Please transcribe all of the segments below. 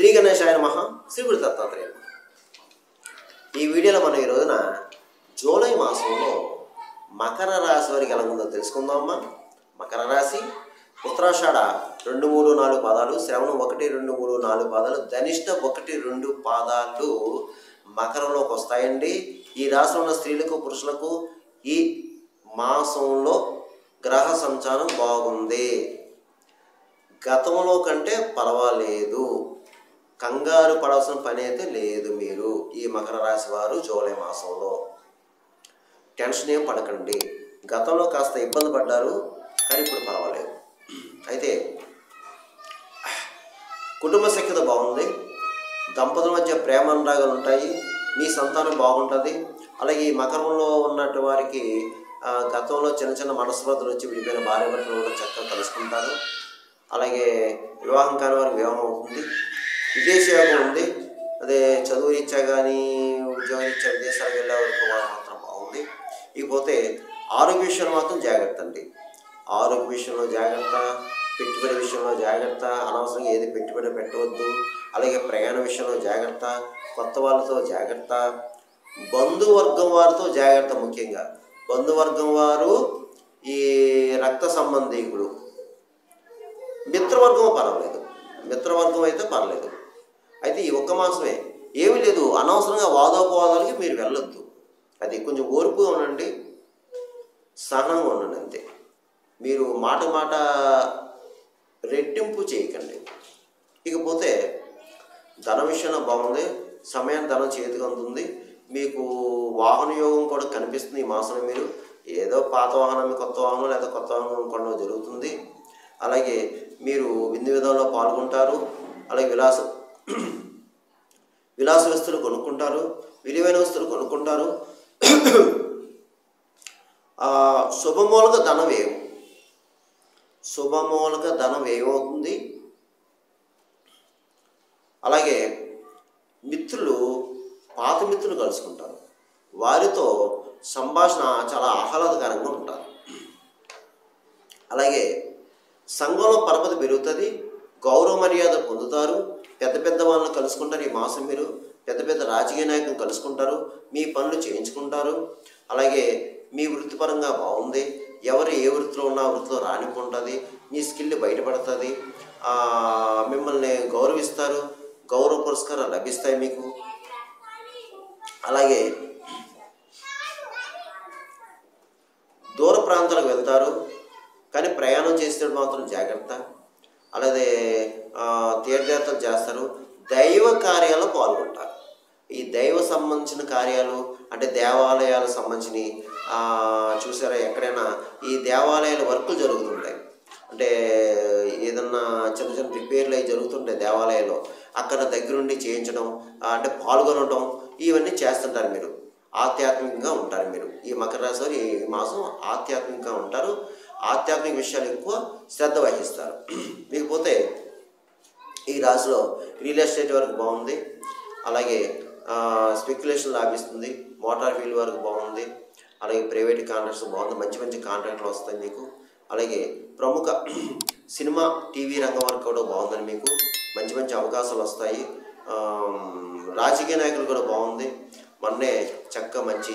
శ్రీ గణేశాయ నమః. శ్రీ గురు దత్తాత్రేయ. ఈ వీడియోలో మనం ఈ రోజున జూలై మాసంలో మకర రాశి వారికి ఎలా ఉందో తెలుసుకుందామా. మకర రాశి ఉత్తరాషాఢ 2, 3, 4 పాదాలు, శ్రవణం 1, 2, 3, 4 పాదాలు, ధనిష్ట 1, 2 పాదాలు మకరంలోకి వస్తాయండి. ఈ రాశిలో ఉన్న స్త్రీలకు పురుషులకు ఈ మాసంలో గ్రహ సంచారం బాగుంది. గతంలో కంటే పర్వాలేదు, కంగారు పడాల్సిన పని అయితే లేదు. మీరు ఈ మకర రాశి వారు జూలై మాసంలో టెన్షన్ ఏం పడకండి. గతంలో కాస్త ఇబ్బంది పడ్డారు, కానీ ఇప్పుడు పర్వాలేదు. అయితే కుటుంబ సఖ్యత బాగుంది, దంపతుల మధ్య ప్రేమ అనురాగాలు ఉంటాయి, మీ సంతానం బాగుంటుంది. అలాగే ఈ మకరంలో ఉన్నట్టు వారికి గతంలో చిన్న చిన్న మనస్పర్ధలు వచ్చి విడిపోయిన భార్య భర్తలు కూడా చక్కగా కలుసుకుంటారు. అలాగే వివాహం కాని వారికి వివాహం అవుతుంది. విదేశీ యోగం ఉంది, అదే చదువు రీత్యా కానీ ఉద్యోగ రీత్యా విదేశాలకు వెళ్ళే వరకు వారు మాత్రం బాగుంది. ఇకపోతే ఆరోగ్య విషయంలో మాత్రం జాగ్రత్త అండి. ఆరోగ్య విషయంలో జాగ్రత్త, పెట్టుబడి విషయంలో జాగ్రత్త, అనవసరంగా ఏది పెట్టుబడి పెట్టవద్దు. అలాగే ప్రయాణ విషయంలో జాగ్రత్త, కొత్త వాళ్ళతో జాగ్రత్త, బంధువర్గం వారితో జాగ్రత్త. ముఖ్యంగా బంధువర్గం వారు, ఈ రక్త సంబంధీకులు. మిత్రవర్గం పర్వాలేదు, మిత్రవర్గం అయితే పర్లేదు. అయితే ఈ ఒక్క మాసమే ఏమీ లేదు, అనవసరంగా వాదోపవాదాలకి మీరు వెళ్ళొద్దు. అది కొంచెం ఓర్పుగా ఉండండి, సహనంగా ఉండండి అంతే. మీరు మాట రెట్టింపు చేయకండి. ఇకపోతే ధన విషయంలో బాగుంది, సమయాన్ని ధనం చేతికి అందుతుంది. మీకు వాహన యోగం కూడా కనిపిస్తుంది ఈ మాసంలో. మీరు ఏదో పాత వాహనం కొత్త వాహనం లేదా కొత్త వాహనం కొనడం జరుగుతుంది. అలాగే మీరు విందు విధానంలో పాల్గొంటారు. అలాగే విలాస వస్తువులు కొనుక్కుంటారు, విలువైన వస్తువులు కొనుక్కుంటారు. శుభమూలక ధనం ఏమవుతుంది. అలాగే మిత్రులు, పాత మిత్రులు కలుసుకుంటారు, వారితో సంభాషణ చాలా ఆహ్లాదకరంగా ఉంటారు. అలాగే సంఘంలో పరపతి పెరుగుతుంది, గౌరవ మర్యాద పొందుతారు. పెద్ద పెద్ద వాళ్ళని కలుసుకుంటారు ఈ మాసం. మీరు పెద్ద పెద్ద రాజకీయ నాయకులు కలుసుకుంటారు, మీ పనులు చేయించుకుంటారు. అలాగే మీ వృత్తిపరంగా బాగుంది, ఎవరు ఏ వృత్తిలో ఉన్నా ఆ వృత్తిలో రాణింపు ఉంటుంది, మీ స్కిల్ బయటపడుతుంది, మిమ్మల్ని గౌరవిస్తారు, గౌరవ పురస్కారాలు లభిస్తాయి మీకు. అలాగే దూర ప్రాంతాలకు వెళ్తారు, కానీ ప్రయాణం చేసేటప్పుడు మాత్రం జాగ్రత్త. అలాగే తీర్థయాత్రలు చేస్తారు, దైవ కార్యాల్లో పాల్గొంటారు. ఈ దైవ సంబంధించిన కార్యాలు అంటే దేవాలయాలకు సంబంధించినవి చూసారా, ఎక్కడైనా ఈ దేవాలయాల వర్కులు జరుగుతుంటాయి. అంటే ఏదన్నా చిన్న చిన్న రిపేర్లు అవి జరుగుతుంటాయి దేవాలయాల్లో, అక్కడ దగ్గరుండి చేయించడం, అంటే పాల్గొనడం, ఇవన్నీ చేస్తుంటారు. మీరు ఆధ్యాత్మికంగా ఉంటారు. మీరు ఈ మకర రాశి వారు ఈ మాసం ఆధ్యాత్మికంగా ఉంటారు, ఆధ్యాత్మిక విషయాలు ఎక్కువ శ్రద్ధ వహిస్తారు. ఇకపోతే ఈ రాశిలో రియల్ ఎస్టేట్ వరకు బాగుంది, అలాగే స్పెక్యులేషన్ లాభిస్తుంది, మోటార్ ఫీల్డ్ వరకు బాగుంది, అలాగే ప్రైవేట్ కాంట్రాక్ట్స్ బాగుంది, మంచి మంచి కాంట్రాక్ట్లు వస్తాయి మీకు. అలాగే ప్రముఖ సినిమా టీవీ రంగం వరకు కూడా బాగుందని మీకు మంచి మంచి అవకాశాలు వస్తాయి. రాజకీయ నాయకులు కూడా బాగుంది. మొన్నే చక్కగా మంచి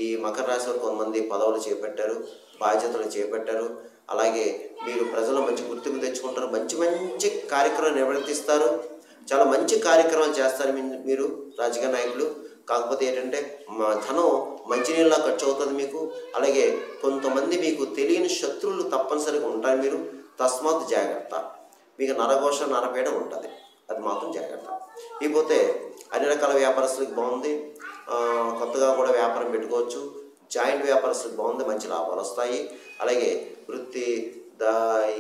ఈ మకర రాశి వారు కొంతమంది పదవులు చేపట్టారు, బాధ్యతలు చేపట్టారు. అలాగే మీరు ప్రజల్లో మంచి గుర్తింపు తెచ్చుకుంటారు, మంచి మంచి కార్యక్రమాలు నిర్వర్తిస్తారు, చాలా మంచి కార్యక్రమాలు చేస్తారు మీరు రాజకీయ నాయకులు. కాకపోతే ఏంటంటే ధనం మంచినీళ్ళ ఖర్చు అవుతుంది మీకు. అలాగే కొంతమంది మీకు తెలియని శత్రువులు తప్పనిసరిగా ఉంటారు. మీరు తస్మాత్ జాగ్రత్త, మీకు నరఘోష నరపేయడం ఉంటుంది, అది మాత్రం జాగ్రత్త. ఇకపోతే అన్ని రకాల వ్యాపారస్తులకు బాగుంది, కొత్తగా కూడా వ్యాపారం పెట్టుకోవచ్చు. జాయింట్ వ్యాపారస్తులకు బాగుంది, మంచి లాభాలు వస్తాయి. అలాగే వృత్తి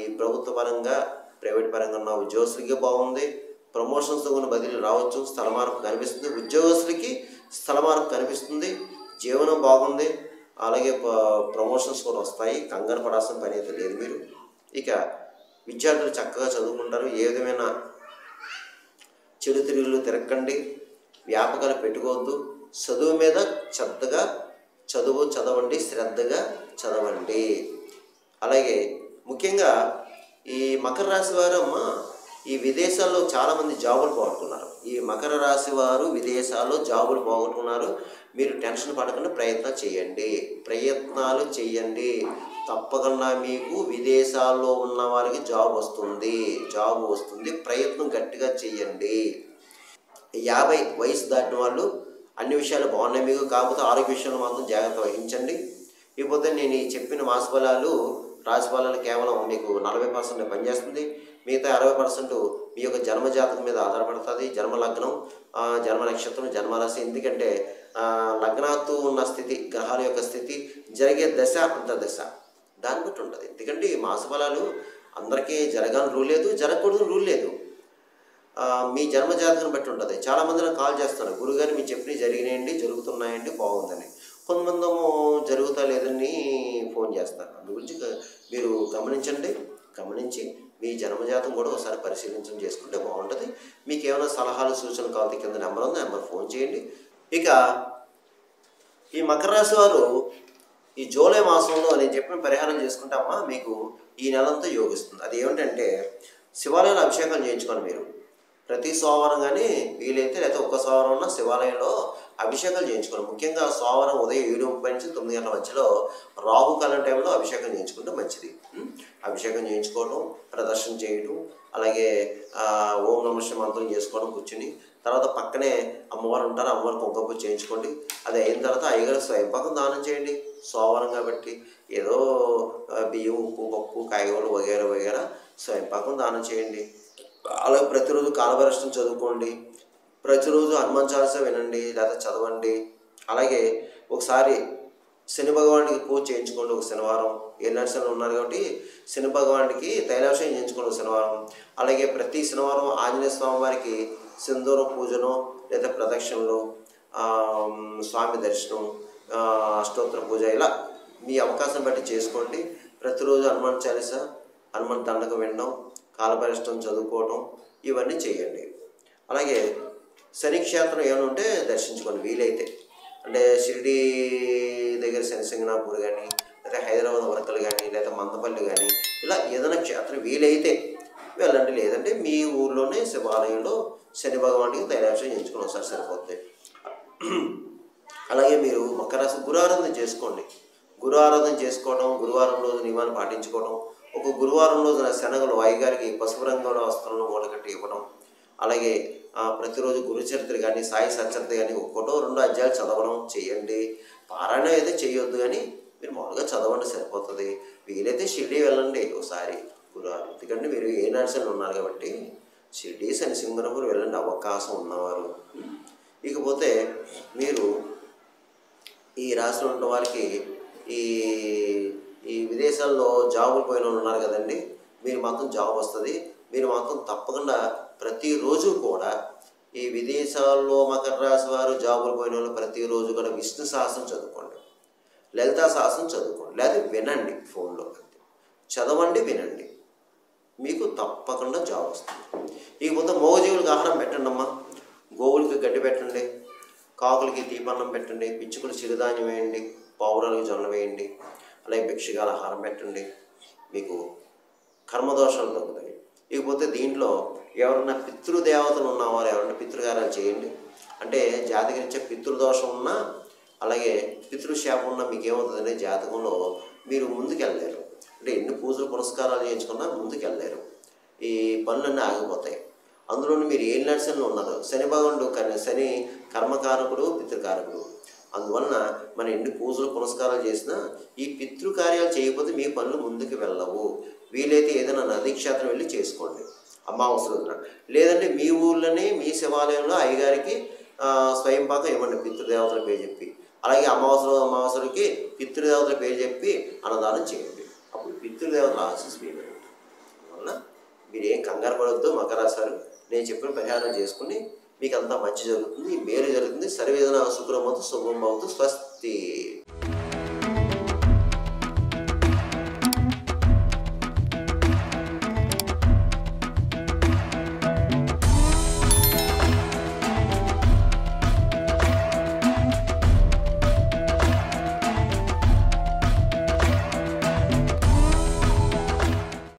ఈ ప్రభుత్వ పరంగా ప్రైవేట్ పరంగా ఉన్న ఉద్యోగస్తులకి బాగుంది, ప్రమోషన్స్తో ఉన్న బదిలీ రావచ్చు, స్థల మార్పు కనిపిస్తుంది, ఉద్యోగస్తులకి స్థల మార్పు కనిపిస్తుంది, జీవనం బాగుంది. అలాగే ప్రమోషన్స్ కూడా వస్తాయి, కంగారు పడాల్సిన పని అయితే లేదు మీరు. ఇక విద్యార్థులు చక్కగా చదువుకుంటారు, ఏ విధమైన చెడు తిరుగులు తిరగకండి, వ్యాపకాలు పెట్టుకోవద్దు, చదువు మీద శ్రద్ధగా చదవండి, శ్రద్ధగా చదవండి. అలాగే ముఖ్యంగా ఈ మకర రాశి వారమ్మ ఈ విదేశాల్లో చాలామంది జాబులు పోగొట్టుకున్నారు. ఈ మకర రాశి వారు విదేశాల్లో జాబులు పోగొట్టుకున్నారు. మీరు టెన్షన్ పడకుండా ప్రయత్నాలు చేయండి. తప్పకుండా మీకు విదేశాల్లో ఉన్న వారికి జాబ్ వస్తుంది. ప్రయత్నం గట్టిగా చేయండి. 50 వయసు దాటిన వాళ్ళు అన్ని విషయాలు బాగున్నాయి మీకు. కాకపోతే ఆరోగ్య విషయంలో మాత్రం జాగ్రత్త వహించండి. ఇకపోతే నేను ఈ చెప్పిన మాసఫలాలు రాశిఫలాలు కేవలం మీకు 40% పనిచేస్తుంది. మిగతా 60% మీ యొక్క జన్మజాతకం మీద ఆధారపడుతుంది. జన్మ లగ్నం, జన్మ నక్షత్రం, జన్మరాశి. ఎందుకంటే లగ్నాత్తు ఉన్న స్థితి, గ్రహాల యొక్క స్థితి, జరిగే దశ అంతర్దశ దాన్ని బట్టి ఉంటుంది. ఎందుకంటే ఈ మాసఫలాలు అందరికీ జరగాలని రూల్ లేదు, జరగకూడదు రూల్ లేదు. మీ జన్మజాతకం బట్టి ఉంటుంది. చాలామంది నాకు కాల్ చేస్తారు, గురుగారు మీరు చెప్పినవి జరిగినాయండి, జరుగుతున్నాయండి, బాగుందని. కొంతమంది జరుగుతా లేదని ఫోన్ చేస్తారు. అందు గురించి మీరు గమనించి మీ జన్మజాతం కూడా ఒకసారి పరిశీలించడం చేసుకుంటే బాగుంటుంది. మీకు ఏమైనా సలహాలు సూచనలు కావాలి కింద నెంబర్ ఉంది, నెంబర్ ఫోన్ చేయండి. ఇక ఈ మకర రాశి వారు ఈ జూలై మాసంలో నేను చెప్పిన పరిహారం చేసుకుంటామా మీకు ఈ నెలంతా యోగిస్తుంది. అది ఏమిటంటే శివాలయంలో అభిషేకం చేయించుకోండి. మీరు ప్రతి సోమవారం కానీ వీలైతే లేకపోతే ఒక్క సోమవారం ఉన్న శివాలయంలో అభిషేకాలు చేయించుకోండి. ముఖ్యంగా సోమవారం ఉదయం 7:30 నుంచి 9 గంటల మధ్యలో రాహుకాలం టైంలో అభిషేకం చేయించుకుంటే మంచిది. అభిషేకం చేయించుకోవడం, ప్రదర్శన చేయడం, అలాగే ఓం నమః శివాయ మంత్రం చేసుకోవడం కూర్చుని. తర్వాత పక్కనే అమ్మవారు ఉంటారు, అమ్మవారు కుంకుమ చేయించుకోండి. అది అయిన తర్వాత అయ్యగారు స్వయంపాకం దానం చేయండి. సోమవారం కాబట్టి ఏదో బియ్యం, ఉప్పు, పప్పు, కాయగూరలు వగేరా స్వయంపాకం దానం చేయండి. అలాగే ప్రతిరోజు కాలభైరవం చదువుకోండి. ప్రతిరోజు హనుమాన్ చాలీసా వినండి లేదా చదవండి. అలాగే ఒకసారి శని భగవానుడికి పూజ చేయించుకోండి. ఒక శనివారం ఏనాడు శని ఉన్నారు కాబట్టి శని భగవానుడికి తైలాభిషేకం చేయించుకోండి ఒక శనివారం. అలాగే ప్రతి శనివారం ఆంజనేయ స్వామి వారికి సింధూర పూజను లేదా ప్రదక్షిణలు, స్వామి దర్శనం, అష్టోత్తర పూజ ఇలా మీ అవకాశం బట్టి చేసుకోండి. ప్రతిరోజు హనుమాన్ చాలీసా, హనుమాన్ దండకం వినడం, కాలభైరవం చదువుకోవడం ఇవన్నీ చేయండి. అలాగే శని క్షేత్రం ఏమైనా ఉంటే దర్శించుకోండి వీలైతే. అంటే షిరిడి దగ్గర శనిసింగనాపూర్ కానీ, లేదా హైదరాబాద్ వర్కలు కానీ, లేదా మందపల్లి కానీ ఇలా ఏదైనా క్షేత్రం వీలైతే వెళ్ళండి. లేదంటే మీ ఊర్లోనే శివాలయంలో శని భగవానికి తైలాభిషేకం చేయించుకుని ఒకసారి సరిపోతుంది. అలాగే మీరు మకర రాశి గురు ఆరాధన చేసుకోండి. గురు ఆరాధన చేసుకోవడం, గురువారం రోజు నియమాన్ని పాటించుకోవడం, ఒక గురువారం రోజున శనగలు అయ్యగారికి పసుపు రంగుల వస్త్రంలో మూటకట్టి ఇవ్వడం. అలాగే ప్రతిరోజు గురుచరిత్ర కానీ, సాయి సచరిత్ర కానీ ఒక్కటో 2 అధ్యాయాలు చదవడం చేయండి. పారాయణం అయితే చేయొద్దు కానీ మీరు మామూలుగా చదవండి సరిపోతుంది. వీలైతే షిరిడి వెళ్ళండి ఒకసారి గురువారం. ఎందుకంటే మీరు ఏ నర్సలు ఉన్నారు కాబట్టి షిరిడి శని సింగనపూర్ వెళ్ళండి అవకాశం ఉన్నవారు. ఇకపోతే మీరు ఈ రాష్ట్రంలో ఉన్న వారికి ఈ విదేశాల్లో జాబులు పోయిన వాళ్ళు ఉన్నారు కదండి, మీరు మాత్రం జాబ్ వస్తుంది. మీరు మాత్రం తప్పకుండా ప్రతిరోజు కూడా ఈ విదేశాల్లో మకర రాశి వారు జాబులు పోయిన వాళ్ళు ప్రతిరోజు కూడా విష్ణు సహస్రం చదువుకోండి, లలితా సహస్రం చదువుకోండి, లేదా వినండి ఫోన్లో. చదవండి, వినండి, మీకు తప్పకుండా జాబ్ వస్తుంది. ఇకపోతే మూగజీవులకు ఆహారం పెట్టండి అమ్మా. గోవులకి గడ్డి పెట్టండి, కాకులకి దీపాన్నం పెట్టండి, పిచ్చుకలు చిరుధాన్యం వేయండి, పావురాలకు జొన్న వేయండి. అలాగే భిక్షగాల ఆహారం పెట్టండి, మీకు కర్మదోషాలు తగ్గుతాయి. ఇకపోతే దీంట్లో ఎవరన్నా పితృదేవతలు ఉన్నవారు ఎవరైనా పితృకార్యాలు చేయండి. అంటే జాతకరీత్యా పితృదోషం ఉన్నా, అలాగే పితృశాపం ఉన్నా మీకు ఏమవుతుందంటే జాతకంలో మీరు ముందుకెళ్ళలేరు. అంటే ఎన్ని పూజలు పునస్కారాలు చేయించుకున్నా ముందుకెళ్ళలేరు. ఈ పనులన్నీ ఆగిపోతాయి. అందులోని మీరు ఏ నర్సన్లో ఉన్నారు, శని భగవానుడు శని కర్మకారకుడు, పితృకారకుడు. అందువలన మనం ఎన్ని పూజలు పునస్కారాలు చేసినా ఈ పితృకార్యాలు చేయకపోతే మీ పనులు ముందుకు వెళ్ళవు. వీలైతే ఏదైనా నదీ క్షేత్రం వెళ్ళి చేసుకోండి అమావాస్య రోజున. లేదంటే మీ ఊళ్ళోనే మీ శివాలయంలో అయ్యగారికి స్వయంపాకం ఇవ్వండి పితృదేవతల పేరు చెప్పి. అలాగే అమావాస్యకి పితృదేవతల పేరు చెప్పి అన్నదానం చేయండి. అప్పుడు పితృదేవతల ఆశీస్సు మీ మీద ఉంటుంది. అందువల్ల మీరేం కంగారు పడవద్దు. మకర రాశి వారు నేను చెప్పిన పరిహారం చేసుకుని మీకు అంతా మంచి జరుగుతుంది, మేలు జరుగుతుంది. సర్వేజన సుఖం భవతు, శుభం భవతు, స్వస్తి.